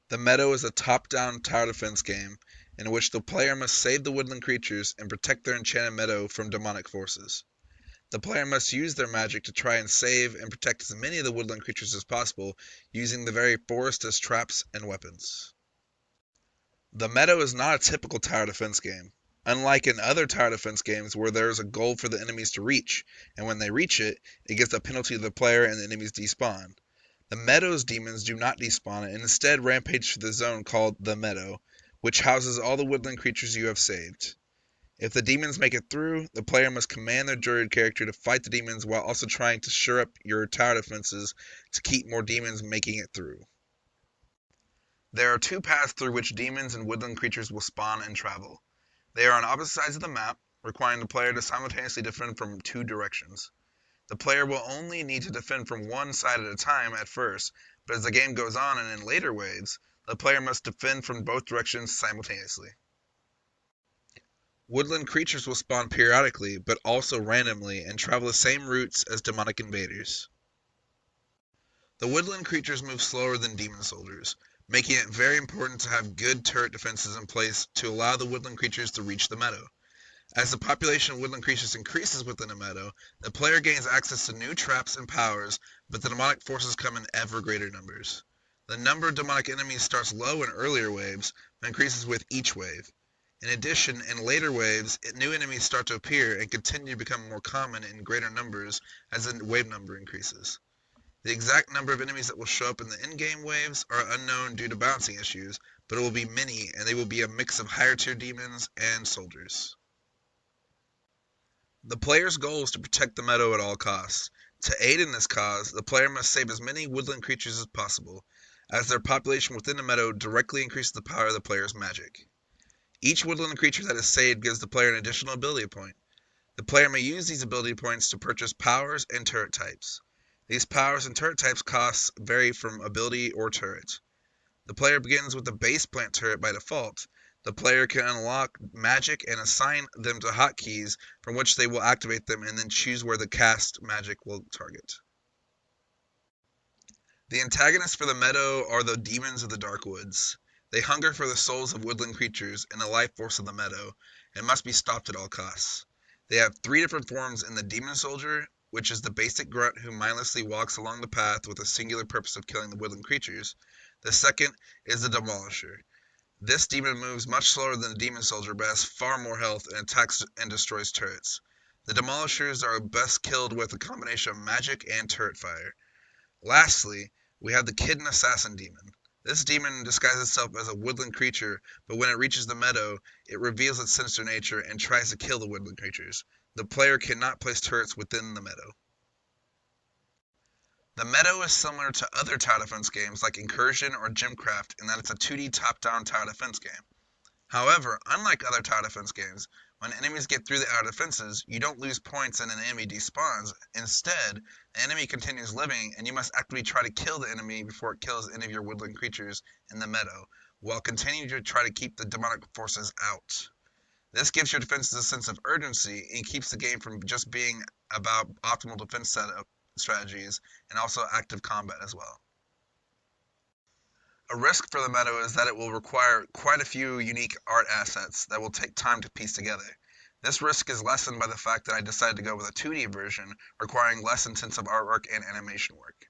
The Meadow is a top-down tower defense game in which the player must save the woodland creatures and protect their enchanted meadow from demonic forces. The player must use their magic to try and save and protect as many of the woodland creatures as possible, using the very forest as traps and weapons. The Meadow is not a typical tower defense game. Unlike in other tower defense games where there is a goal for the enemies to reach, and when they reach it, it gives a penalty to the player and the enemies despawn. The Meadow's demons do not despawn and instead rampage through the zone called the Meadow, which houses all the woodland creatures you have saved. If the demons make it through, the player must command their druid character to fight the demons while also trying to shore up your tower defenses to keep more demons making it through. There are two paths through which demons and woodland creatures will spawn and travel. They are on opposite sides of the map, requiring the player to simultaneously defend from two directions. The player will only need to defend from one side at a time at first, but as the game goes on and in later waves, the player must defend from both directions simultaneously. Woodland creatures will spawn periodically, but also randomly, and travel the same routes as demonic invaders. The woodland creatures move slower than demon soldiers, making it very important to have good turret defenses in place to allow the woodland creatures to reach the meadow. As the population of woodland creatures increases within a meadow, the player gains access to new traps and powers, but the demonic forces come in ever greater numbers. The number of demonic enemies starts low in earlier waves, but increases with each wave. In addition, in later waves, new enemies start to appear and continue to become more common in greater numbers as the wave number increases. The exact number of enemies that will show up in the in-game waves are unknown due to balancing issues, but it will be many, and they will be a mix of higher-tier demons and soldiers. The player's goal is to protect the meadow at all costs. To aid in this cause, the player must save as many woodland creatures as possible, as their population within the meadow directly increases the power of the player's magic. Each woodland creature that is saved gives the player an additional ability point. The player may use these ability points to purchase powers and turret types. These powers and turret types costs vary from ability or turret. The player begins with the base plant turret by default. The player can unlock magic and assign them to hotkeys from which they will activate them and then choose where the cast magic will target. The antagonists for the meadow are the demons of the dark woods. They hunger for the souls of woodland creatures and the life force of the meadow and must be stopped at all costs. They have three different forms in the demon soldier, which is the basic grunt who mindlessly walks along the path with a singular purpose of killing the woodland creatures. The second is the Demolisher. This demon moves much slower than the demon soldier but has far more health and attacks and destroys turrets. The Demolishers are best killed with a combination of magic and turret fire. Lastly, we have the Kitten Assassin demon. This demon disguises itself as a woodland creature, but when it reaches the meadow, it reveals its sinister nature and tries to kill the woodland creatures. The player cannot place turrets within the meadow. The Meadow is similar to other tower defense games like Incursion or Gymcraft in that it's a 2D top-down tower defense game. However, unlike other tower defense games, when enemies get through the outer defenses, you don't lose points and an enemy despawns. Instead, the enemy continues living, and you must actively try to kill the enemy before it kills any of your woodland creatures in the meadow, while continuing to try to keep the demonic forces out. This gives your defenses a sense of urgency and keeps the game from just being about optimal defense setup strategies and also active combat as well. A risk for the meadow is that it will require quite a few unique art assets that will take time to piece together. This risk is lessened by the fact that I decided to go with a 2D version, requiring less intensive artwork and animation work.